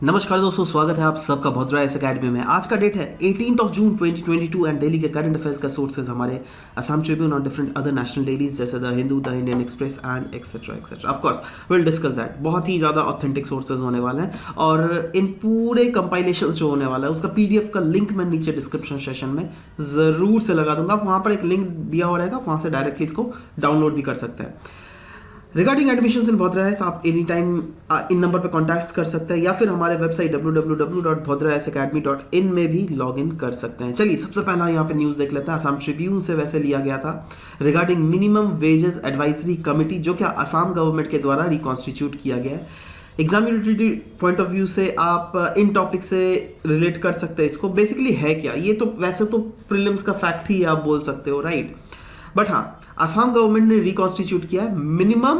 नमस्कार दोस्तों, स्वागत है आप सबका भद्रा एस एकेडमी में। आज का डेट है 18 जून 2022 एंड डेली के करंट अफेयर्स का सोर्सेज हमारे असम ट्रिब्यून और डिफरेंट अदर नेशनल डेलीज जैसे the Hindu, the Indian express and etcetera etcetera. Of course will discuss that. बहुत ही ज़्यादा ऑथेंटिक सोर्सेज होने वाले हैं और इन पूरे कंपाइलेशन जो होने वाला है उसका पीडीएफ का लिंक मैं नीचे डिस्क्रिप्शन सेशन में ज़रूर से लगा दूंगा। वहाँ पर एक लिंक दिया हुआ रहेगा, वहाँ से डायरेक्टली इसको डाउनलोड भी कर सकते हैं। रिगार्डिंग एडमिशंस इन भद्राएस आप एनी टाइम इन नंबर पर कॉन्टैक्ट कर सकते हैं या फिर हमारे वेबसाइट www.bhadraesacademy.in में भी लॉग इन कर सकते हैं। चलिए सबसे पहला यहाँ पे न्यूज़ देख लेते हैं। असम ट्रिब्यून से वैसे लिया गया था regarding minimum wages advisory committee, जो क्या असम गवर्नमेंट के द्वारा रिकॉन्स्टिट्यूट किया गया है। एग्जामिनेटरी पॉइंट ऑफ व्यू से आप इन टॉपिक से रिलेट कर सकते हैं इसको। बेसिकली है क्या, ये तो वैसे तो प्रीलिम्स का फैक्ट ही आप बोल सकते हो, राइट। बट हाँ, असम गवर्नमेंट ने रिकॉन्स्टिट्यूट किया है मिनिमम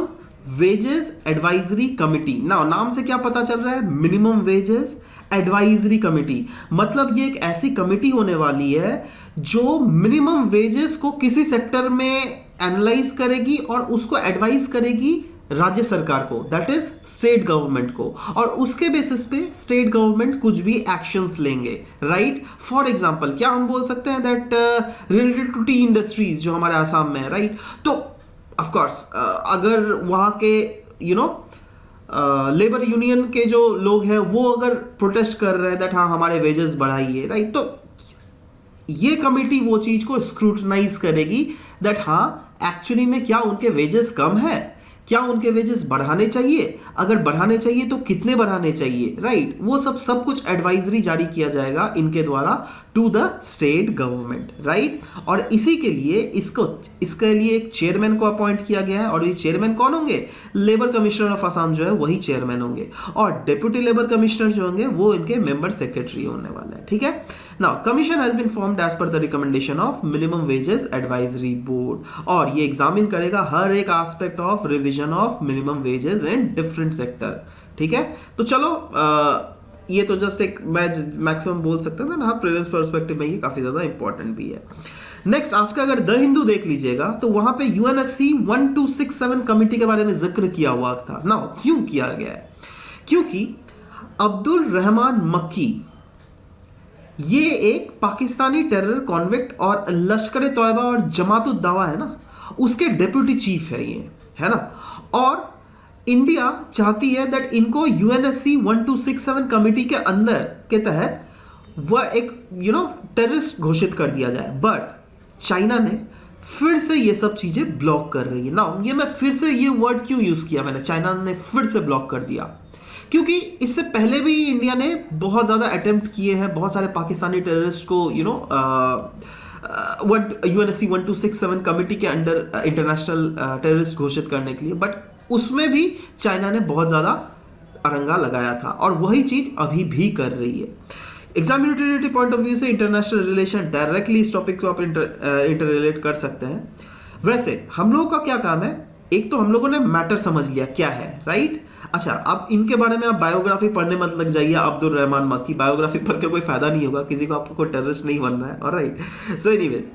वेजेस एडवाइजरी कमिटी। नाम से क्या पता चल रहा है, मिनिमम वेजेस एडवाइजरी कमिटी। मतलब ये एक ऐसी कमिटी होने वाली है जो मिनिमम वेजेस को किसी सेक्टर में एनालाइज करेगी और उसको एडवाइज करेगी राज्य सरकार को, दैट इज स्टेट गवर्नमेंट को, और उसके बेसिस पे स्टेट गवर्नमेंट कुछ भी एक्शंस लेंगे, राइट। फॉर एग्जांपल क्या हम बोल सकते हैं that related to tea industries जो हमारे आसाम में है, राइट। तो ऑफ कोर्स अगर वहां के लेबर यूनियन के जो लोग हैं वो अगर प्रोटेस्ट कर रहे हैं दैट हाँ हमारे वेजेस बढ़ाइए, राइट, तो ये कमेटी वो चीज को स्क्रूटनाइज करेगी दैट हाँ एक्चुअली में क्या उनके वेजेस कम है, क्या उनके वेजेस बढ़ाने चाहिए, अगर बढ़ाने चाहिए तो कितने बढ़ाने चाहिए, राइट। वो सब कुछ एडवाइजरी जारी किया जाएगा इनके द्वारा to the state government, right. और इसी के लिए इसके लिए एक चेयरमैन को अपॉइंट किया गया है और ये चेयरमैन कौन होंगे, लेबर कमिश्नर ऑफ असम जो है वही चेयरमैन होंगे और डेप्यूटी लेबर कमिश्नर जो होंगे वो इनके मेंबर सेक्रेटरी होने वाले हैं, ठीक है। Now commission has been formed as per the recommendation of minimum wages advisory board और ये एग्जामिन करेगा हर एक aspect of revision of minimum wages in different sector, ठीक है। तो चलो ये तो जस्ट एक मैं मैक्सिमम बोल सकता था ना, प्रीवियस पर्सपेक्टिव में ये काफी ज्यादा इंपॉर्टेंट भी है। नेक्स्ट आज का अगर द हिंदू देख लीजिएगा तो वहां पे यूएनएससी 1267 कमिटी के बारे में जिक्र किया हुआ था ना। क्यों किया गया है, क्योंकि अब्दुल रहमान मक्की ये एक पाकिस्तानी टेरर कॉन्विक्ट और लश्कर तौयबा और जमातुद दावा है ना, उसके डेप्यूटी चीफ है ये, है ना। और इंडिया चाहती है दैट इनको यूएनएससी 1267 कमिटी के अंदर के तहत वह एक टेररिस्ट घोषित कर दिया जाए। बट चाइना ने फिर से ये सब चीजें ब्लॉक कर रही है ना। ये मैं फिर से ये वर्ड क्यों यूज किया मैंने, चाइना ने फिर से ब्लॉक कर दिया, क्योंकि इससे पहले भी इंडिया ने बहुत ज्यादा अटेम्प्ट किए हैं बहुत सारे पाकिस्तानी टेररिस्ट को यूएनएससी 1267 कमिटी के अंडर इंटरनेशनल टेररिस्ट घोषित करने के लिए, बट उसमें भी चाइना ने बहुत ज्यादा अड़ंगा लगाया था और वही चीज अभी भी कर रही है। एग्जामिनेटरी पॉइंट ऑफ व्यू से इंटरनेशनल रिलेशन डायरेक्टली इस टॉपिक को आप इंटर रिलेट कर सकते हैं। वैसे हम लोगों का क्या काम है, एक तो हम लोगों ने मैटर समझ लिया क्या है, राइट। अच्छा, अब इनके बारे में आप बायोग्राफी पढ़ने मत लग जाइए। अब्दुल रहमान मक्की बायोग्राफी पढ़ के कोई फायदा नहीं होगा, किसी को आपको टेररिस्ट नहीं बनना है, ऑलराइट। सो एनीवेज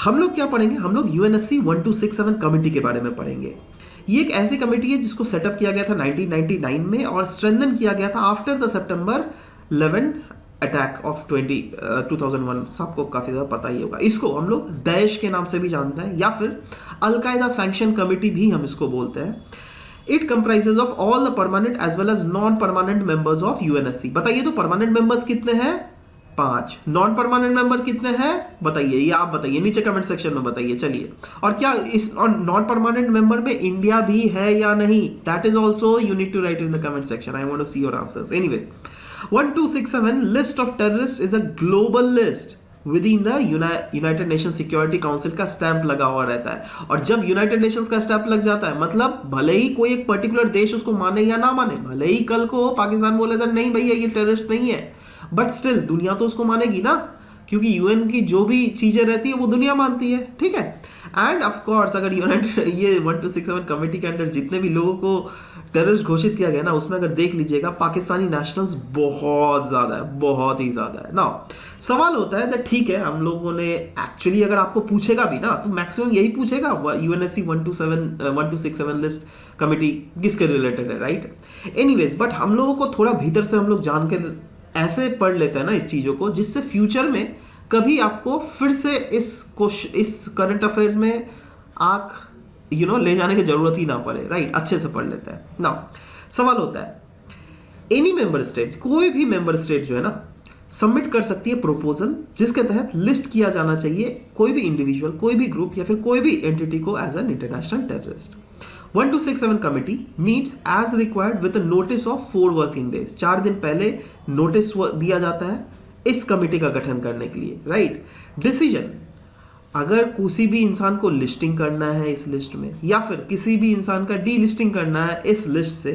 हम लोग क्या पढ़ेंगे, हम लोग यूएनएससी 1267 कमिटी के बारे में पढ़ेंगे। ये एक ऐसी कमेटी है जिसको सेटअप किया गया था 1999 में और स्ट्रेंथन किया गया था after the September 11 attack of 2001। सबको काफी ज्यादा पता ही होगा। इसको हम लोग दैश के नाम से भी जानते हैं या फिर अलकायदा सैंक्शन कमिटी भी हम इसको बोलते हैं। It comprises of all the permanent as well as non permanent members of UNSC. बताइए तो परमानेंट मेंबर्स कितने हैं, 5। नॉन परमानेंट मेंबर कितने हैं बताइए, ये आप बताइए नीचे कमेंट सेक्शन में बताइए। चलिए, और क्या इस नॉन परमानेंट मेंबर में इंडिया भी है या नहीं, that is also you need to write in the comment section. I want to see your answers. Anyways 1267 list of terrorist is a global list within the United Nation Security Council का stamp लगा हुआ रहता है। और जब United Nations का stamp लग जाता है मतलब भले ही कोई एक पर्टिकुलर देश उसको माने या ना माने, भले ही कल को पाकिस्तान बोले था नहीं भैया ये टेररिस्ट नहीं है, बट स्टिल दुनिया तो उसको मानेगी ना, क्योंकि यूएन की जो भी चीजें रहती है वो दुनिया मानती है, ठीक है। एंड ऑफ कोर्स अगर यूनाइटेड ये 1267 कमेटी के अंदर जितने भी लोगों को टेररिस्ट घोषित किया गया ना, उसमें अगर देख लीजिएगा पाकिस्तानी नेशनल्स बहुत ज़्यादा है, बहुत ही ज़्यादा है ना। सवाल होता है दैट ठीक है, हम लोगों ने एक्चुअली अगर आपको पूछेगा भी ना तो मैक्सिमम यही पूछेगा यूएनएससी 1267 लिस्ट कमेटी किसके रिलेटेड है, राइट। एनीवेज, बट हम लोगों को थोड़ा भीतर से हम लोग जान के ऐसे पढ़ लेते हैं ना इस चीज़ों को, जिससे फ्यूचर में कभी आपको फिर से इस करंट अफेयर्स में आंख ले जाने की जरूरत ही ना पड़े, राइट। अच्छे से पढ़ लेते हैं ना। सवाल होता है एनी मेंबर स्टेट, कोई भी मेंबर स्टेट जो है ना सबमिट कर सकती है प्रपोजल जिसके तहत लिस्ट किया जाना चाहिए कोई भी इंडिविजुअल, कोई भी ग्रुप या फिर कोई भी एंटिटी को as an international terrorist. 1267 committee meets as required with notice of 4 working days. 4 दिन पहले नोटिस दिया जाता है इस कमेटी का गठन करने के लिए, राइट। डिसीजन, अगर किसी भी इंसान को लिस्टिंग करना है इस लिस्ट में या फिर किसी भी इंसान का डी लिस्टिंग करना है इस लिस्ट से,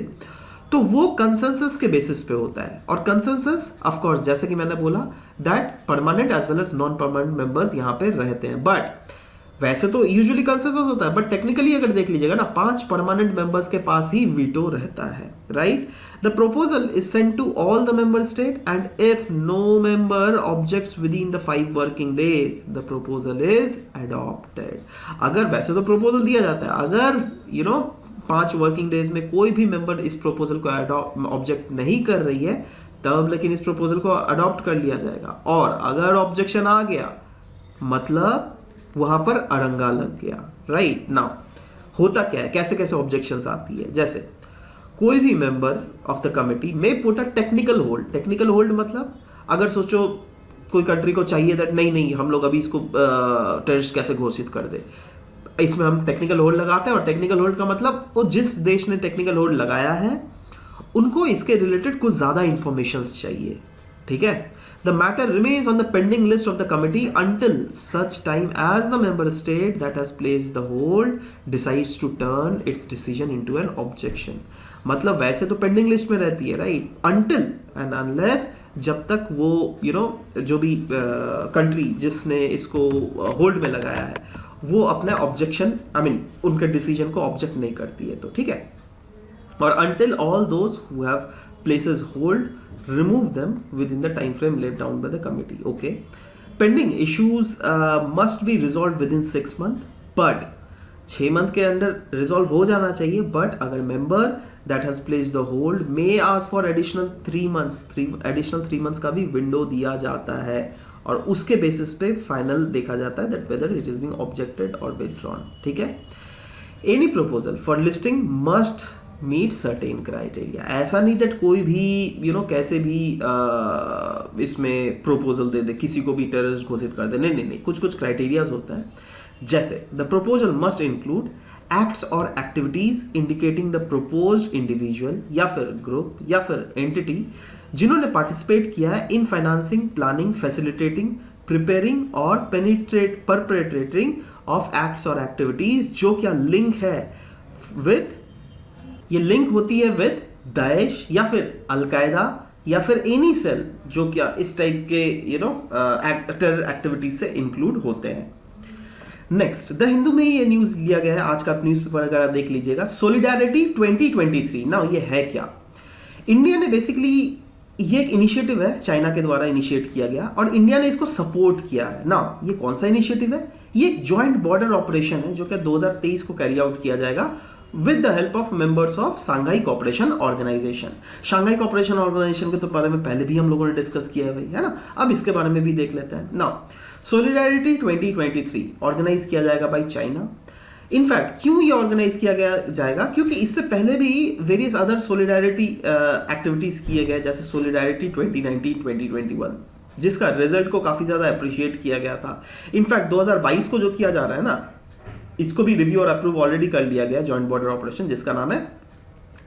तो वो कंसेंसस के बेसिस पे होता है। और कंसेंसस ऑफ कोर्स जैसे कि मैंने बोला that permanent as well as non permanent members यहाँ पे रहते हैं। बट वैसे तो यूजुअली कंसेंसस होता है, बट टेक्निकली अगर देख लीजिएगा ना 5 परमानेंट मेंबर्स के पास ही वीटो रहता है, right. The proposal is sent to all the member state and if no member objects within the 5 working days the proposal is adopted. अगर वैसे तो प्रपोजल दिया जाता है, अगर 5 वर्किंग डेज में कोई भी मेंबर इस प्रपोजल को ऑब्जेक्ट नहीं कर रही है तब लेकिन इस प्रपोजल को अडॉप्ट कर लिया जाएगा। और अगर ऑब्जेक्शन आ गया मतलब वहां पर अड़ंगा लग गया, राइट। नाउ होता क्या है, कैसे कैसे ऑब्जेक्शंस आती है, जैसे कोई भी मेंबर ऑफ द कमिटी में put a technical hold. Technical hold मतलब अगर सोचो कोई कंट्री को चाहिए दैट नहीं हम लोग अभी इसको टेररिस्ट कैसे घोषित कर दे, इसमें हम टेक्निकल होल्ड लगाते हैं। और टेक्निकल होल्ड का मतलब वो जिस देश ने टेक्निकल होल्ड लगाया है उनको इसके रिलेटेड कुछ ज्यादा इंफॉर्मेशन चाहिए, ठीक है। The matter remains on the pending list of the committee until such time as the member state that has placed the hold decides to turn its decision into an objection. मतलब वैसे तो pending list में रहती है, right, until and unless, जब तक वो जो भी कंट्री जिसने इसको होल्ड में लगाया है वो अपना ऑब्जेक्शन उनके डिसीजन को ऑब्जेक्ट नहीं करती है, तो ठीक है। और until all those who have places hold remove them within the time frame laid down by the committee. Okay, pending issues must be resolved within 6 months, but 6 month के अंदर resolve हो जाना चाहिए। but अगर member that has placed the hold may ask for additional 3 months, additional 3 months का भी window दिया जाता है और उसके basis पे final देखा जाता है that whether it is being objected or withdrawn, ठीक है। any proposal for listing must meet certain criteria. ऐसा नहीं दैट कोई भी कैसे भी इसमें प्रपोजल दे दे, किसी को भी टेररिस्ट घोषित कर दे, नहीं, कुछ क्राइटेरियाज होता है। जैसे the proposal must include acts और activities indicating the proposed individual या फिर ग्रुप या फिर एंटिटी जिन्होंने पार्टिसिपेट किया है इन फाइनेंसिंग, प्लानिंग, फैसिलिटेटिंग, प्रिपेयरिंग और परपेट्रेटिंग ऑफ एक्ट्स और एक्टिविटीज जो क्या लिंक है विद, ये लिंक होती है विद दाइश या फिर अलकायदा या फिर एनी सेल जो क्या इस टाइप के टेरर एक्टिविटीज से इंक्लूड होते हैं। नेक्स्ट, द हिंदू में ये न्यूज लिया गया है, आज का न्यूज़पेपर अगर आप देख लीजिएगा, सोलिडारिटी 2023। ना ये है क्या, इंडिया ने बेसिकली ये एक इनिशिएटिव है चाइना के द्वारा इनिशिएट किया गया और इंडिया ने इसको सपोर्ट किया है ना। ये कौन सा इनिशिएटिव है, ये एक ज्वाइंट बॉर्डर ऑपरेशन है जो कि 2023 को कैरी आउट किया जाएगा with the help of members of Shanghai Cooperation Organization। Shanghai Cooperation Organization के तो बारे में पहले भी हम लोगों ने डिस्कस किया है भाई, है ना। अब इसके बारे में भी देख लेते हैं। नाउ सोलिडारिटी 2023 ऑर्गेनाइज किया जाएगा बाय चाइना। इनफैक्ट क्यों ये ऑर्गेनाइज किया गया जाएगा, क्योंकि इससे पहले भी वेरियस अदर सोलिडारिटी एक्टिविटीज किए गए, जैसे सोलिडारिटी 2019-2021 जिसका रिजल्ट को काफी ज्यादा अप्रिशिएट किया गया था। इनफैक्ट 2022 को जो किया जा रहा है ना, इसको भी रिव्यू और अप्रूव ऑलरेडी कर लिया गया, जॉइंट बॉर्डर ऑपरेशन जिसका नाम है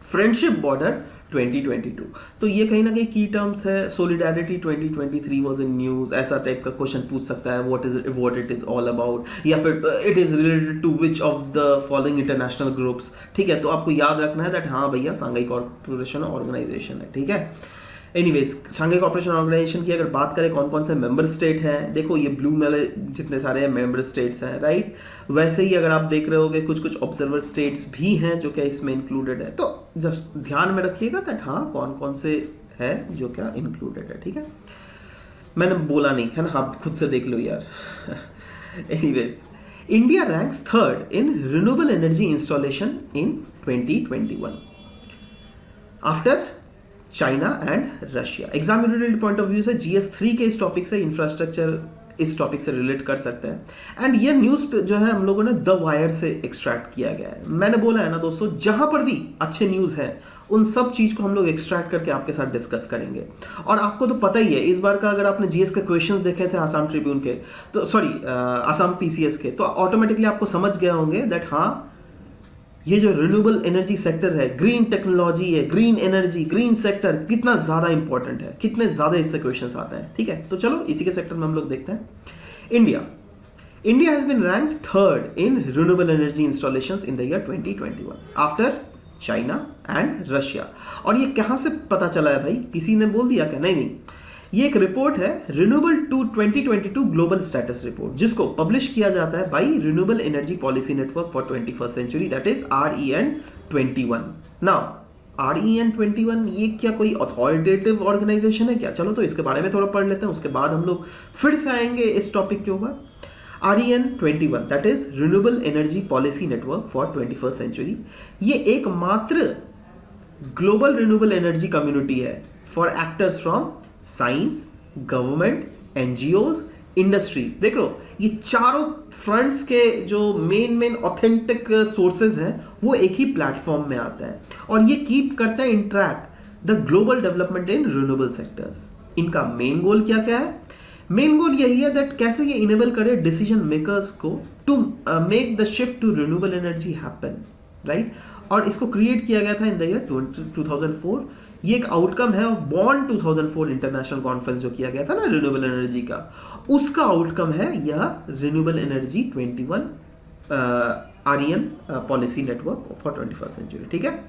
फ्रेंडशिप बॉर्डर 2022। तो ये कहीं ना कहीं की टर्म्स है। सोलिडारिटी 2023 वाज इन न्यूज, ऐसा टाइप का क्वेश्चन पूछ सकता है, what it is all about, या फिर it is related to which of the following international groups, ठीक है। तो आपको याद रखना है दैट हाँ भैया सांघाई कॉर्पोरेशन ऑर्गेनाइजेशन है, ठीक है। एनीवेज शंघाई कोऑपरेशन ऑर्गेनाइजेशन की अगर बात करें कौन कौन से मेंबर स्टेट हैं, देखो ये ब्लू में जितने सारे मेंबर स्टेट्स हैं, राइट। वैसे ही अगर आप देख रहे होगे कुछ कुछ ऑब्जर्वर स्टेट्स भी हैं जो क्या इसमें इंक्लूडेड है, तो जस्ट ध्यान में रखिएगा दैट हाँ कौन कौन से है जो क्या इंक्लूडेड है, ठीक है। मैंने बोला नहीं है ना, आप खुद से देख लो यार। Anyways India ranks third in renewable energy installation in 2021 after China and Russia. Exam related point of view से GS3 के इस टॉपिक से इंफ्रास्ट्रक्चर इस टॉपिक से रिलेट कर सकते हैं। एंड ये न्यूज़ जो है हम लोगों ने द वायर से एक्सट्रैक्ट किया गया है। मैंने बोला है ना दोस्तों, जहां पर भी अच्छे न्यूज़ हैं उन सब चीज़ को हम लोग एक्सट्रैक्ट करके आपके साथ डिस्कस करेंगे। और आपको तो पता ही है, इस बार का अगर आपने GS के क्वेश्चंस देखे थे आसाम ट्रिब्यून के, तो सॉरी आसाम PCS के, तो ऑटोमेटिकली आपको समझ गया होंगे दैट हाँ ये जो रिन्यूएबल एनर्जी सेक्टर है, ग्रीन टेक्नोलॉजी है, ग्रीन एनर्जी, ग्रीन सेक्टर कितना ज्यादा इंपॉर्टेंट है, कितने ज्यादा इससे क्वेश्चंस आते हैं, ठीक है। तो चलो इसी के सेक्टर में हम लोग देखते हैं। India has been ranked third in renewable energy installations in the year 2021 after China and Russia. और ये कहां से पता चला है भाई, किसी ने बोल दिया क्या? नहीं, ये एक रिपोर्ट है रिन्यूएबल 2022 ग्लोबल स्टेटस रिपोर्ट, जिसको पब्लिश किया जाता है by renewable energy policy network for 21st century, that is REN21। Now REN21 ये क्या कोई अथॉरिटेटिव ऑर्गेनाइजेशन है क्या? चलो तो इसके बारे में थोड़ा पढ़ लेते हैं, उसके बाद हम लोग फिर से आएंगे इस टॉपिक के ऊपर। REN21 that is renewable energy policy network for 21st century. ये एकमात्र ग्लोबल रिन्यूएबल एनर्जी कम्युनिटी है for actors from science, government, NGOs, industries. देख लो ये चारों फ्रंट्स के जो मेन ऑथेंटिक सोर्सेज हैं वो एक ही प्लेटफॉर्म में आते हैं और ये कीप करते हैं in track the global development in renewable sectors. इनका मेन गोल क्या क्या है? मेन गोल यही है दैट कैसे ये इनेबल करे डिसीजन मेकर्स को to make the shift to renewable energy happen, right. और इसको क्रिएट किया गया था इन द ईयर 2004। ये एक आउटकम है ऑफ बॉन्ड 2004 इंटरनेशनल कॉन्फ्रेंस जो किया गया था ना रिन्यूएबल एनर्जी का, उसका आउटकम है यह renewable energy 21 REN policy network for 21st century, ठीक है।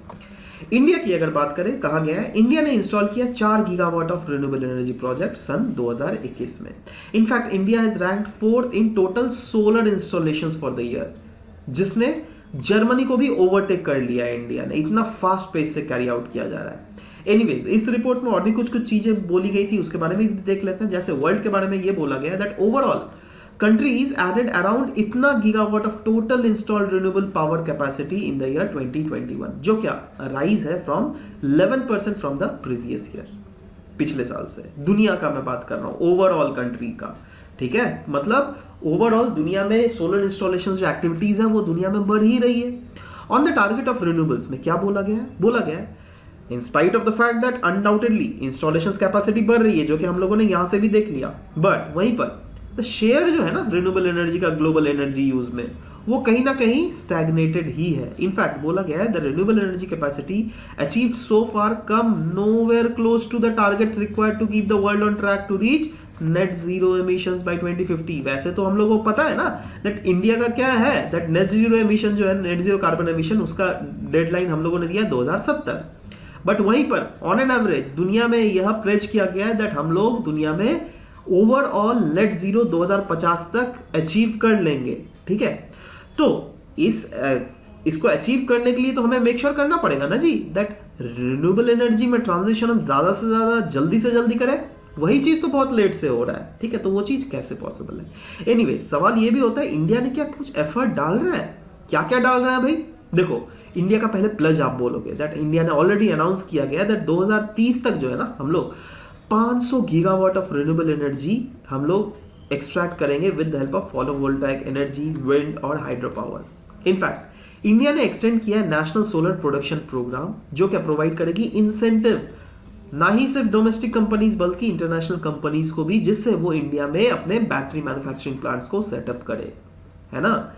इंडिया की अगर बात करें, कहा गया है इंडिया ने इंस्टॉल किया 4 gigawatt of renewable energy project सन 2021 में। In fact India has ranked 4th in total solar installations for the year, जिसने जर्मनी को भी ओवरटेक कर लिया है। इंडिया ने इतना फास्ट पेस से कैरी आउट किया जा रहा है। एनीवेज इस रिपोर्ट में और भी कुछ कुछ चीजें बोली गई थी, उसके बारे में देख लेते हैं। जैसे वर्ल्ड के बारे में ये बोला गया that overall countries added around इतना gigawatt of total installed renewable power capacity in the year 2021, जो क्या राइज है from 11% from the previous year, पिछले साल से। दुनिया का मैं बात कर रहा हूं, ओवरऑल कंट्री का, ठीक है। मतलब ओवरऑल दुनिया में सोलर इंस्टॉलेशन जो एक्टिविटीज है वो दुनिया में बढ़ ही रही है। On the target of renewables में क्या बोला गया है? बोला गया है in spite of the fact that undoubtedly installations capacity बढ़ रही है, जो कि हम लोगों ने यहां से भी देख लिया, बट वहीं पर द शेयर जो है ना रिन्यूएबल एनर्जी का ग्लोबल एनर्जी यूज में, वो कहीं ना कहीं स्टैग्नेटेड ही है। इनफैक्ट बोला गया है the renewable energy capacity achieved so far come nowhere close to the targets required to keep the world on track to reach net zero emissions by 2050। वैसे तो हम लोगों को पता है ना दैट इंडिया का क्या है, दैट नेट जीरो एमिशन जो है, नेट जीरो कार्बन एमिशन, उसका डेडलाइन हम लोगों ने दिया 2070। बट वहीं पर ऑन एन एवरेज दुनिया में यह प्लेज किया गया है दैट हम लोग दुनिया में ओवरऑल नेट जीरो 2050 तक अचीव कर लेंगे, ठीक है। तो इसको अचीव करने के लिए तो हमें मेक श्योर करना पड़ेगा ना जी दैट रिन्यूएबल एनर्जी में ट्रांजिशन हम ज्यादा से ज्यादा जल्दी से जल्दी करें। वही चीज तो बहुत लेट से हो रहा है, ठीक है। तो वो चीज कैसे पॉसिबल है? एनीवे सवाल ये भी होता है इंडिया ने क्या कुछ एफर्ट डाल रहा है? क्या क्या डाल रहा है भाई? देखो इंडिया का पहले प्लज आप बोलोगे दैट इंडिया ने ऑलरेडी अनाउंस किया गया दैट 2030 तक जो है ना हम लोग 500 गीगावाट ऑफ रिन्यूएबल एनर्जी हम लोग एक्सट्रैक्ट करेंगे with the help of photovoltaic energy, wind और हाइड्रो पावर। इनफैक्ट इंडिया ने एक्सटेंड किया है नेशनल सोलर प्रोडक्शन प्रोग्राम, जो क्या प्रोवाइड करेगी इंसेंटिव ना ही सिर्फ डोमेस्टिक कंपनीज बल्कि इंटरनेशनल कंपनीज को भी, जिससे वो इंडिया में अपने बैटरी मैन्युफैक्चरिंग प्लांट्स को सेटअप करे, है ना,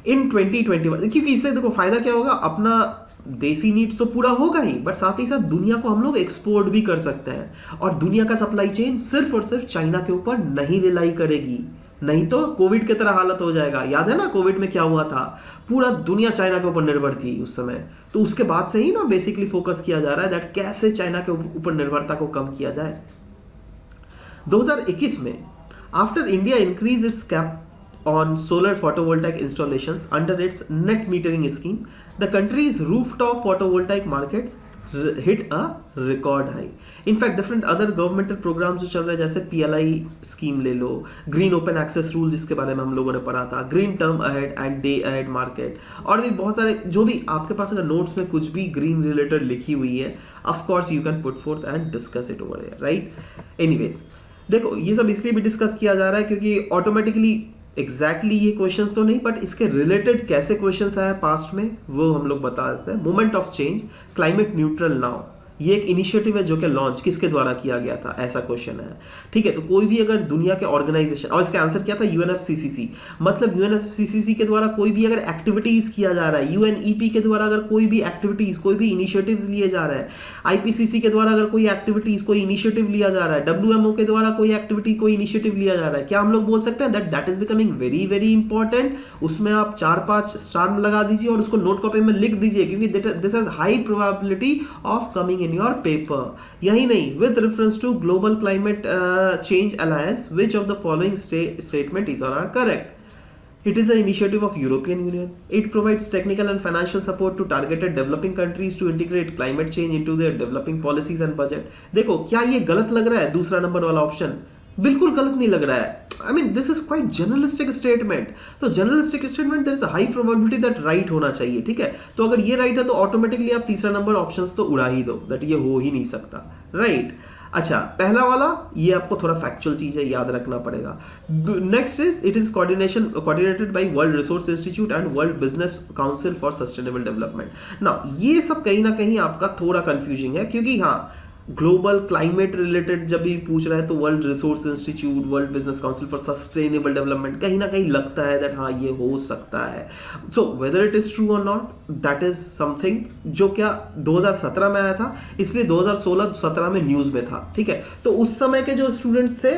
इन 2021। क्योंकि इससे देखो फायदा क्या होगा, अपना देसी नीड्स तो पूरा होगा ही, बट साथ ही साथ दुनिया को हम लोग एक्सपोर्ट भी कर सकते हैं और दुनिया का सप्लाई चेन सिर्फ और सिर्फ चाइना के ऊपर नहीं रिलाई करेगी, नहीं तो कोविड की तरह हालत हो जाएगा। याद है ना कोविड में क्या हुआ था, पूरा दुनिया चाइना के ऊपर निर्भर थी उस समय। तो उसके बाद से ही ना बेसिकली फोकस किया जा रहा है दैट कैसे चाइना के ऊपर निर्भरता को कम किया जाए। 2021 में after India increase its cap on solar photovoltaic installations under its net metering scheme, the country's rooftop photovoltaic markets hit a record high. In fact, different other governmental programs जो चल रहे हैं जैसे PLI स्कीम ले लो, green open access rule जिसके बारे में हम लोगों ने पढ़ा था, green term ahead and day ahead market, और भी बहुत सारे जो भी आपके पास अगर नोट्स में कुछ भी ग्रीन रिलेटेड लिखी हुई है, of course you can put fourth and discuss it over here, right. Anyways देखो ये सब इसलिए भी डिस्कस किया जा रहा है क्योंकि ऑटोमेटिकली एग्जैक्टली ये क्वेश्चंस तो नहीं, बट इसके रिलेटेड कैसे क्वेश्चंस आए पास्ट में वो हम लोग बता देते हैं। Moment of change, climate neutral now, ये एक इनिशिएटिव है जो कि लॉन्च किसके द्वारा किया गया था, ऐसा क्वेश्चन है, ठीक है। तो कोई भी अगर दुनिया के ऑर्गेनाइजेशन, और इसका आंसर क्या था, यूएनएफसीसीसी, मतलब यूएनएफसीसीसी के द्वारा कोई भी अगर एक्टिविटीज किया जा रहा है, यूएनईपी के द्वारा अगर कोई भी एक्टिविटीज, कोई भी इनिशिएटिव्स लिए जा रहे हैं, आईपीसीसी के द्वारा अगर कोई एक्टिविटीज, कोई इनिशिएटिव लिया जा रहा है, डब्ल्यूएमओ के द्वारा कोई एक्टिविटी, कोई इनिशिएटिव लिया जा रहा है, क्या हम लोग बोल सकते हैं that is becoming very very important. उसमें आप 4-5 स्टार लगा दीजिए और उसको नोट कॉपी में लिख दीजिए क्योंकि this has high probability of coming in your paper। यही नहीं, with reference to global climate change alliance, which of the following statement is or are correct? It is an initiative of European Union. It provides technical and financial support to targeted developing countries to integrate climate change into their developing policies and budget। देखो क्या ये गलत लग रहा है दूसरा number वाला option? बिल्कुल गलत नहीं लग रहा है। I mean this is quite generalistic statement। तो generalistic statement there is a high probability that right होना चाहिए, ठीक है। तो अगर ये right है तो ऑटोमेटिकली आप तीसरा नंबर ऑप्शंस तो उड़ा ही दो, दैट ये हो ही नहीं सकता, राइट। अच्छा पहला वाला ये आपको थोड़ा फैक्चुअल चीज है, याद रखना पड़ेगा। Next is it is coordinated by world resource institute and world business council for sustainable development. Now ये सब कहीं ना कहीं आपका थोड़ा कंफ्यूजिंग है क्योंकि हाँ ग्लोबल क्लाइमेट रिलेटेड जब भी पूछ रहा है तो world resource institute, world business council for sustainable development कहीं ना कहीं लगता है दैट हाँ ये हो सकता है। So whether it is true और नॉट दैट इज समथिंग जो क्या 2017 में आया था, इसलिए 2016-17 में न्यूज में था, ठीक है। तो उस समय के जो स्टूडेंट्स थे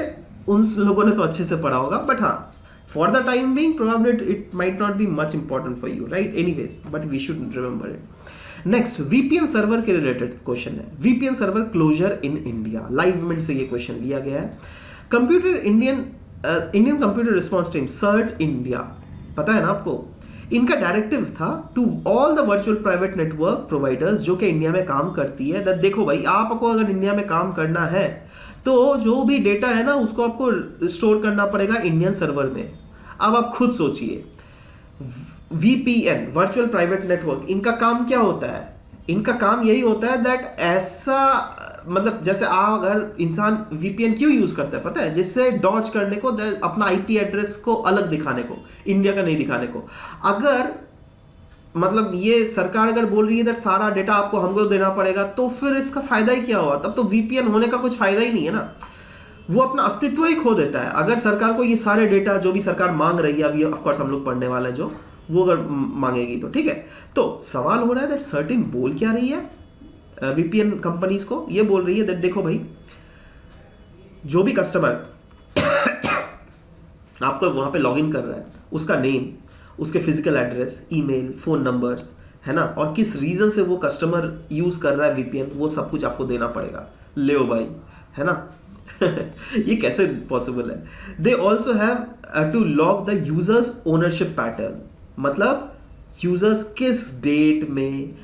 उन लोगों ने तो अच्छे से पढ़ा होगा, बट हाँ for the time being probably it might not be much important for you, right. Anyways but we should remember it. Next VPN server के रिलेटेड क्वेश्चन है, VPN server closure in India, Live Mint से ये question लिया गया है। Computer Indian computer response team CERT India, पता है ना आपको, इनका डायरेक्टिव था to all the virtual private network providers जो कि इंडिया में काम करती है दैट देखो भाई आपको अगर इंडिया में काम करना है तो जो भी डेटा है ना उसको आपको स्टोर करना पड़ेगा इंडियन सर्वर में। अब आप खुद सोचिए VPN वर्चुअल प्राइवेट नेटवर्क, इनका काम क्या होता है? इनका काम यही होता है दैट ऐसा मतलब जैसे आप अगर इंसान VPN क्यों यूज करता है पता है, जिससे डॉज करने को, अपना IP एड्रेस को अलग दिखाने को, इंडिया का नहीं दिखाने को। अगर मतलब ये सरकार अगर बोल रही है दैट सारा डेटा आपको हमको देना पड़ेगा तो फिर इसका फायदा ही क्या हुआ? तब तो VPN होने का कुछ फायदा ही नहीं है ना, वो अपना अस्तित्व ही खो देता है। अगर सरकार को ये सारे डेटा जो भी सरकार मांग रही है, अभी ऑफ कोर्स हम लोग पढ़ने वाले हैं जो वो अगर मांगेगी तो ठीक है। तो सवाल हो रहा है दैट सर्टेन बोल क्या रही है VPN कंपनीज को, ये बोल रही है दैट देखो भाई जो भी कस्टमर आपको वहां पे लॉगिन कर रहा है उसका नेम, उसके physical address, email, phone numbers है ना, और किस रीजन से वो कस्टमर यूज कर रहा है VPN, वो सब कुछ आपको देना पड़ेगा। ले भाई है ना ये कैसे पॉसिबल है? They also have to log the users ownership pattern, मतलब यूजर्स किस डेट में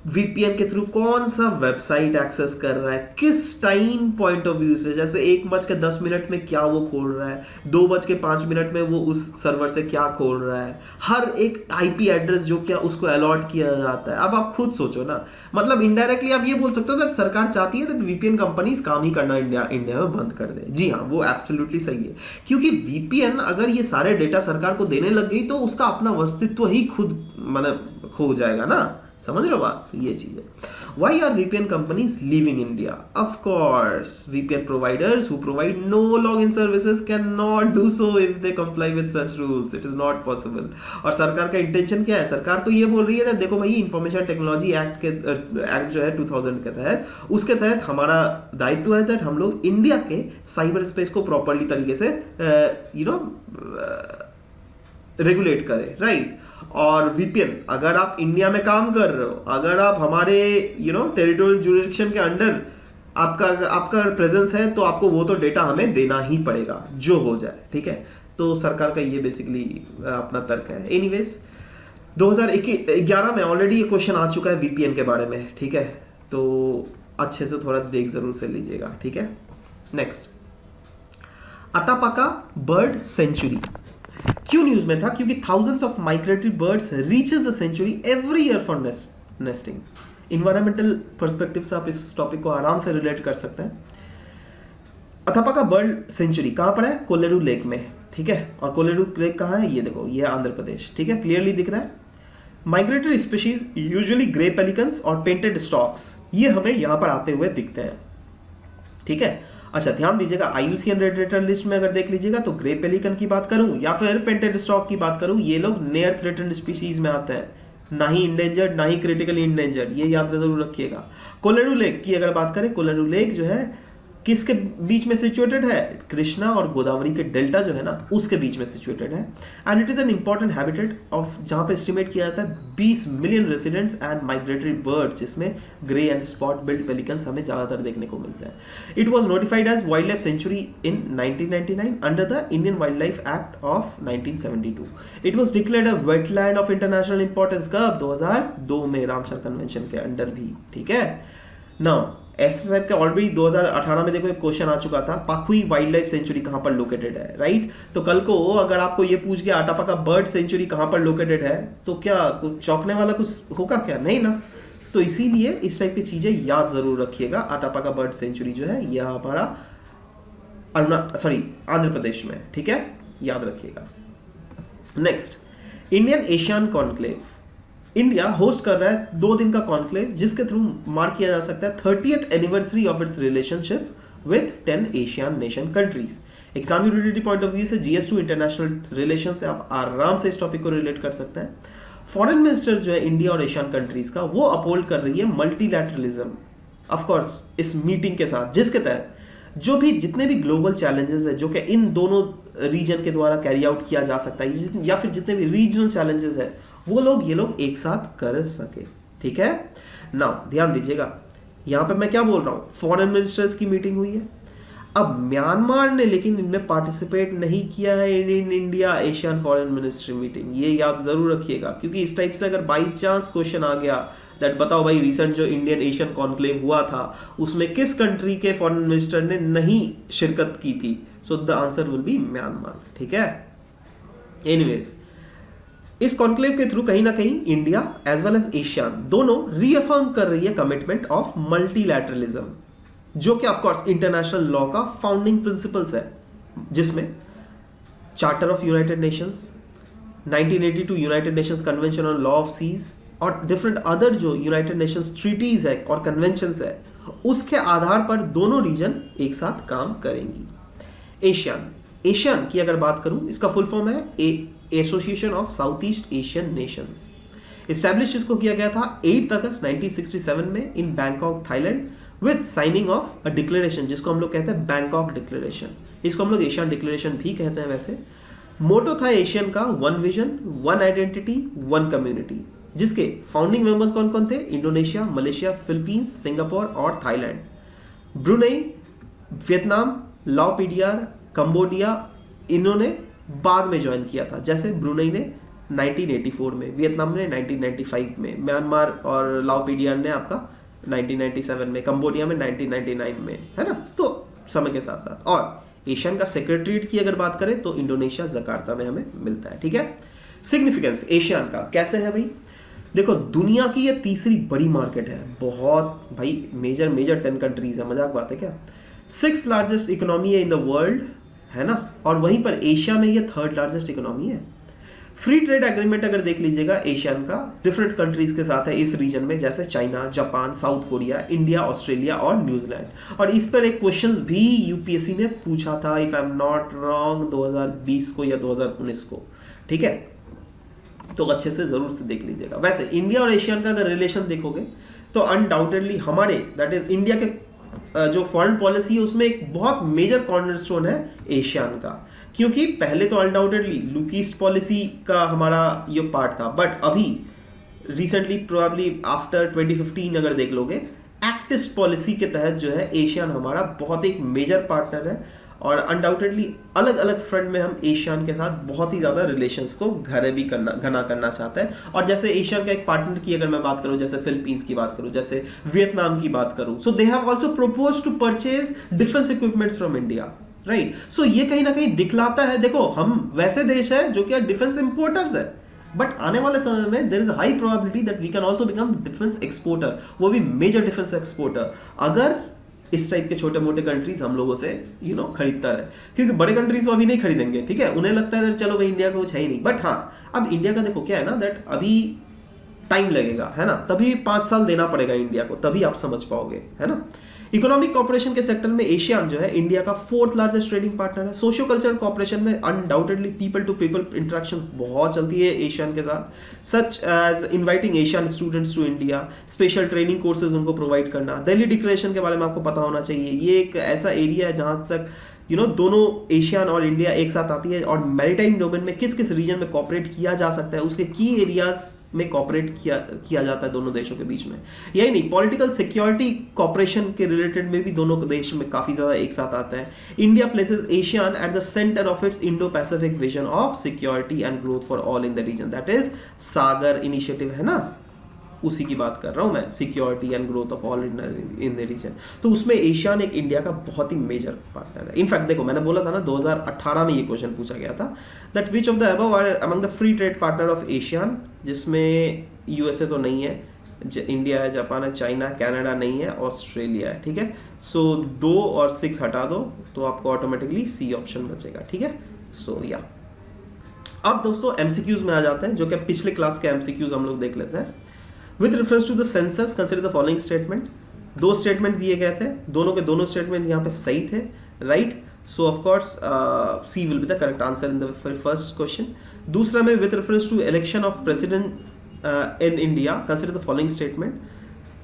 VPN के थ्रू कौन सा वेबसाइट एक्सेस कर रहा है, किस टाइम पॉइंट ऑफ व्यू से, जैसे 1:10 में क्या वो खोल रहा है, 2:05 में वो उस सर्वर से क्या खोल रहा है, हर एक IP एड्रेस जो क्या उसको अलॉट किया जाता है। अब आप खुद सोचो ना, मतलब इनडायरेक्टली आप ये बोल सकते हो कि सरकार चाहती है तो VPN कंपनीज काम ही करना इंडिया में बंद कर दे। जी हाँ, वो एब्सोल्युटली सही है, क्योंकि VPN अगर ये सारे डेटा सरकार को देने लग गई तो उसका अपना अस्तित्व ही खुद मतलब खो जाएगा ना, समझ रहे हो बात, ये चीज है. Why are VPN companies leaving India? Of course, VPN providers who provide no login services cannot do so if they comply with such rules. It is not possible. और सरकार का इंटेंशन क्या है? सरकार तो ये बोल रही है, देखो भाई इंफॉर्मेशन टेक्नोलॉजी एक्ट जो है 2000 के तहत, उसके तहत हमारा दायित्व है दैट हम लोग इंडिया के साइबर स्पेस को प्रॉपरली तरीके से रेगुलेट करें, राइट. और वीपीएन, अगर आप इंडिया में काम कर रहे हो, अगर आप हमारे टेरिटोरियल जुरिडिक्शन के अंडर आपका प्रेजेंस है, तो आपको वो तो डेटा हमें देना ही पड़ेगा जो हो जाए, ठीक है. तो सरकार का ये बेसिकली अपना तर्क है. एनीवेज 2011 में ऑलरेडी ये क्वेश्चन आ चुका है वीपीएन के बारे में, ठीक है. तो अच्छे से थोड़ा देख जरूर से लीजिएगा, ठीक है. नेक्स्ट, अटापाका बर्ड सेंचुरी क्यों न्यूज में था? क्योंकि thousands of migratory birds reaches the sanctuary every year for nesting. Environmental perspective से आप इस टॉपिक को आराम से रिलेट कर सकते हैं. अटापाका बर्ड सेंचुरी कहाँ पर है? कोलेरू लेक में, ठीक है. और कोलेरू लेक कहाँ है? ये देखो, ये आंध्र प्रदेश, ठीक है. क्लियरली दिख रहा है. Migratory species usually grey pelicans और पेंटेड स्टॉक्स, ये हमें यहाँ पर आते हुए दिखते हैं, ठीक है. अच्छा, ध्यान दीजिएगा, IUCN रेड लेटर लिस्ट में अगर देख लीजिएगा तो ग्रे पेलिकन की बात करूं या फिर पेंटेड स्टॉक की बात करूं, ये लोग नियर थ्रेटन्ड स्पीशीज में आते हैं, ना ही इंडेंजर्ड ना ही क्रिटिकली इंडेंजर्ड, ये याद जरूर रखिएगा. कोलेरू लेक की अगर बात करें, कोलेरू लेक जो है किसके बीच में सिचुएटेड है? कृष्णा और गोदावरी के डेल्टा जो है ना, उसके बीच में सिचुएटेड है. And it is an important habitat of, जहां पे एस्टिमेट किया जाता है 20 million residents and migratory birds, जिसमें grey and spot billed pelicans हमें ज्यादातर देखने को मिलते हैं. It was notified as wildlife sanctuary in 1999 under the Indian wildlife act of 1972. It was declared a wetland of international importance कब? 2002 में, Ramsar convention के अंडर भी, ठीक है. नाउ एस टाइप के ऑलरेडी 2018 में देखो एक क्वेश्चन आ चुका था, पाखुई वाइल्ड लाइफ सेंचुरी कहां पर लोकेटेड है, राइट. तो कल को अगर आपको ये पूछ गया अटापाका बर्ड सेंचुरी कहां पर लोकेटेड है, तो क्या कुछ चौंकने वाला कुछ होगा क्या? नहीं ना. तो इसीलिए इस टाइप की चीजें याद जरूर रखिएगा. अटापाका बर्ड सेंचुरी जो है यह हमारा आंध्र प्रदेश में, ठीक है, याद रखिएगा. Next, Indian Asian conclave. India host कर रहा है 2 दिन का कॉन्क्लेव, जिसके थ्रू मार्क किया जा सकता है 30th anniversary of its relationship with 10 Asian nation countries. Exam utility point of view से GS2 इंटरनेशनल रिलेशन से आप आराम से इस टॉपिक को रिलेट कर सकते हैं. फॉरेन मिनिस्टर जो है इंडिया और एशियन कंट्रीज का, वो अपहोल्ड कर रही है मल्टीलैटरलिज्म, ऑफ कोर्स इस मीटिंग के साथ, जिसके तहत जो भी जितने भी ग्लोबल चैलेंजेस है जो कि इन दोनों रीजन के द्वारा कैरी आउट किया जा सकता है, या फिर जितने भी रीजनल चैलेंजेस है, वो ये लोग एक साथ कर सके, ठीक है. नाउ ध्यान दीजिएगा, यहां पे मैं क्या बोल रहा हूं, फॉरेन मिनिस्टर्स की मीटिंग हुई है. अब म्यांमार ने लेकिन इनमें पार्टिसिपेट नहीं किया है in India Asian foreign ministry meeting, ये याद जरूर रखिएगा. क्योंकि इस टाइप से अगर बाई चांस क्वेश्चन आ गया दैट बताओ भाई रिसेंट जो इंडियन एशियन कॉन्क्लेव हुआ था उसमें किस कंट्री के फॉरेन मिनिस्टर ने नहीं शिरकत की थी, so the answer will be Myanmar, ठीक है. एनीवेज, इस कॉन्क्लेव के थ्रू कहीं ना कहीं India as well as ASEAN दोनों रीअफर्म कर रही है कमिटमेंट ऑफ मल्टीलैटरलिज्म, जो कि ऑफ कोर्स इंटरनेशनल लॉ का फाउंडिंग प्रिंसिपल्स है, जिसमें charter of United Nations, 1982 United Nations convention on law of seas और डिफरेंट अदर जो यूनाइटेड नेशंस ट्रीटीज है और कन्वेंशंस है, उसके आधार पर दोनों रीजन एक साथ काम करेंगी. एशियन की अगर बात करूं, इसका फुल फॉर्म है association of south east Asian Nations. Establish इसको किया गया था 8 अगस्त 1967 में in Bangkok, Thailand, with signing of a declaration, जिसको हम लोग कहते हैं बैंकॉक डिक्लेरेशन. इसको हम लोग एशियन डिक्लेरेशन भी कहते हैं. वैसे मोटो था एशियन का, 1 विजन 1 आइडेंटिटी 1 कम्युनिटी, जिसके फाउंडिंग मेंबर्स कौन कौन थे? इंडोनेशिया, मलेशिया, फिलीपींस, सिंगापुर और थाईलैंड. ब्रुनेई, वियतनाम, लाओपीडियार, कंबोडिया, इन्होंने बाद में ज्वाइन किया था. जैसे ब्रुनेई ने 1984 में, वियतनाम ने 1995 में, म्यांमार और लाओपीडियार ने आपका 1997 में, कंबोडिया में 1999 में, है ना. तो समय के साथ साथ, और एशियन का सेक्रेटरीट की अगर बात करें तो इंडोनेशिया जकार्ता में हमें मिलता है, ठीक है. सिग्निफिकेंस एशियन का कैसे है भाई? देखो, दुनिया की ये तीसरी बड़ी मार्केट है, बहुत भाई मेजर 10 कंट्रीज है, मजाक बात है क्या. 6th लार्जेस्ट इकोनॉमी है इन द वर्ल्ड, है ना. और वहीं पर एशिया में ये 3rd लार्जेस्ट इकोनॉमी है. फ्री ट्रेड एग्रीमेंट अगर देख लीजिएगा एशियन का डिफरेंट कंट्रीज के साथ है इस रीजन में, जैसे China, Japan, south Korea, India, Australia और न्यूजीलैंड। और इस पर एक क्वेश्चंस भी यूपीएससी ने पूछा था if I am not wrong 2020 को या 2019 को, ठीक है, तो अच्छे से जरूर से देख लीजिएगा। वैसे इंडिया और एशियन का अगर रिलेशन देखोगे तो अनडाउटेडली हमारे दैट इज इंडिया के जो फॉरेन पॉलिसी है उसमें एक बहुत मेजर कॉर्नरस्टोन है एशियन का, क्योंकि पहले तो अनडाउटेडली लुक ईस्ट पॉलिसी का हमारा ये पार्ट था, बट अभी रिसेंटली प्रोबेबली आफ्टर 2015 अगर देख लोगे एक्ट ईस्ट पॉलिसी के तहत जो है एशियन हमारा बहुत एक मेजर पार्टनर है। और अनडाउटेडली अलग अलग फ्रंट में हम एशियन के साथ बहुत ही ज्यादा रिलेशंस को घना करना चाहते हैं। और जैसे एशियन का एक पार्टनर की अगर मैं बात करूं, जैसे फिलीपींस की बात करूं, जैसे वियतनाम की बात करूं, so they have also propose to purchase defence equipments from India, right. So ये कहीं ना कहीं दिखलाता है, देखो हम वैसे देश है जो कि डिफेंस इंपोर्टर्स है, बट आने वाले समय में there is high probability that we can also become defence exporter, वो भी मेजर डिफेंस एक्सपोर्टर, अगर इस टाइप के छोटे मोटे कंट्रीज हम लोगों से खरीदता रहे, क्योंकि बड़े कंट्रीज तो अभी नहीं खरीदेंगे, ठीक है, उन्हें लगता है चलो भाई इंडिया को कुछ है ही नहीं। बट हाँ, अब इंडिया का देखो क्या है ना, दैट अभी टाइम लगेगा, है ना, तभी 5 साल देना पड़ेगा इंडिया को, तभी आप समझ पाओगे, है ना। इकोनॉमिक कॉपरेशन के सेक्टर में एशियन जो है इंडिया का 4th लार्जेस्ट ट्रेडिंग पार्टनर है। सोशियो कल्चरल कॉपरेशन में undoubtedly people to people interaction बहुत चलती है एशियन के साथ, such as inviting ASEAN students to India, special training courses उनको प्रोवाइड करना। दिल्ली डिक्लेरेशन के बारे में आपको पता होना चाहिए, ये एक ऐसा एरिया है जहां तक दोनों एशियन और इंडिया एक साथ आती है, और मैरीटाइम डोमेन में किस किस रीजन में कॉपरेट किया जा सकता है उसके की एरियाज में कॉपरेट किया जाता है दोनों देशों के बीच में। यही नहीं, पॉलिटिकल सिक्योरिटी कॉपरेशन के रिलेटेड में भी दोनों देश में काफी ज्यादा एक साथ आता है। India places ASEAN at the centre of its Indo Pacific vision of security and growth for all in the region, that is SAGAR initiative, है ना, उसी की बात कर रहा हूं मैं, security and growth of all in the region. तो उसमें एशियन एक इंडिया का बहुत ही मेजर पार्टनर है। इनफैक्ट देखो मैंने बोला था ना 2018 में ये क्वेश्चन पूछा गया था, that which of the above are among the free trade partner of ASEAN, जिसमें यूएसए तो नहीं है, इंडिया है, जापान है, चाइना, कनाडा नहीं है, ऑस्ट्रेलिया है, ठीक है। सो 2 और 6 हटा दो तो आपको ऑटोमेटिकली सी ऑप्शन बचेगा, ठीक है। सो या अब दोस्तों एमसीक्यूज में आ जाते हैं, जो कि पिछले क्लास के एमसीक्यूज हम लोग देख लेते हैं। With reference to the census, consider the following statement. 2 statement दिए गए थे, दोनों के दोनों स्टेटमेंट यहाँ पे सही थे, right. So of course C will be the correct answer in the first question. दूसरा में with reference to election of president in India, consider the following statement.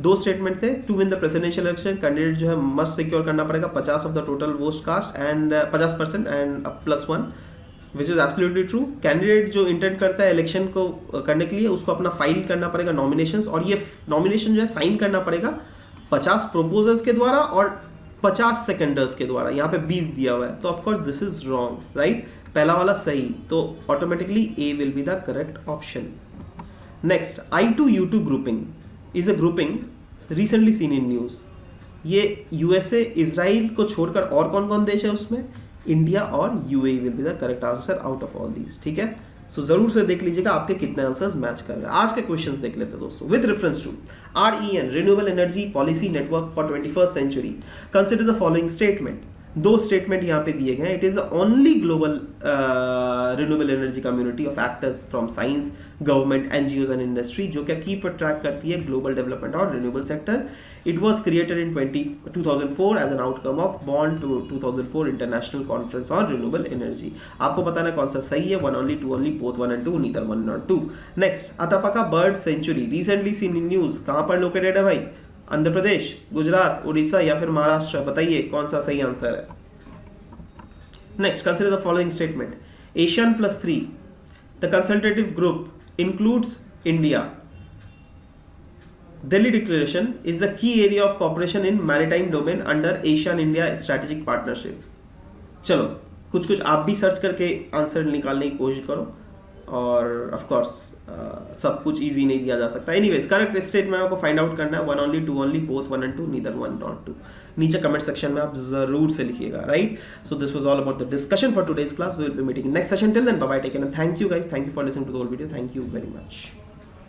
2 statement थे, to win the presidential election candidate जो है must secure करना पड़ेगा 50 of the total vote cast and 50% and +1, which is absolutely true. Candidate जो intend करता है election को करने के लिए उसको अपना फाइल करना पड़ेगा नॉमिनेशंस, और ये नॉमिनेशन जो है साइन करना पड़ेगा 50 प्रोपोजर्स के द्वारा और 50 सेकेंडर्स के द्वारा। यहाँ पे 20 दिया हुआ है, तो of course this is wrong, right. पहला वाला सही, तो automatically A will be the correct option. Next, I2U2 grouping is a grouping recently seen in news. ये यूएसए, इजराइल को छोड़कर और कौन कौन देश है उसमें, इंडिया और UAE will be the correct answer out of all these, ठीक है। सो जरूर से देख लीजिएगा आपके कितने आंसर्स मैच कर रहे हैं। आज के क्वेश्चंस देख लेते हैं दोस्तों। With reference to REN renewable energy policy network for 21st century, consider the following statement. 2 statement यहाँ पे दिए गए हैं। It is the only global renewable energy community of actors from science, government, NGOs and industry, जो क्या keep track करती है global development और renewable sector. It was created in 2004 as an outcome of Bonn 2004 international conference on renewable energy. आपको बताना कौन सा सही है, 1 only, 2 only, both 1 and 2, neither 1 nor 2। Next, Atapaka bird sanctuary recently seen in news, कहां पर located है भाई, आंध्र प्रदेश, गुजरात, उड़ीसा या फिर महाराष्ट्र, बताइए कौन सा सही आंसर है। Next, consider the following statement. Asian +3 the consultative group includes India. Delhi Declaration is the key area of cooperation in maritime domain under Asian India Strategic Partnership। चलो कुछ आप भी सर्च करके आंसर निकालने की कोशिश करो, और ऑफ कोर्स सब कुछ इजी नहीं दिया जा सकता। एनीवेज, करेक्ट स्टेटमेंट आपको फाइंड आउट करना है, 1 only, 2 only, both 1 and 2, neither 1 nor 2। नीचे कमेंट सेक्शन में आप जरूर से लिखिएगा, right. So this was all about the discussion for today's class. We will be meeting next session. Till then bye bye, take care and thank you guys, thank you for listening to the whole video, thank you very much.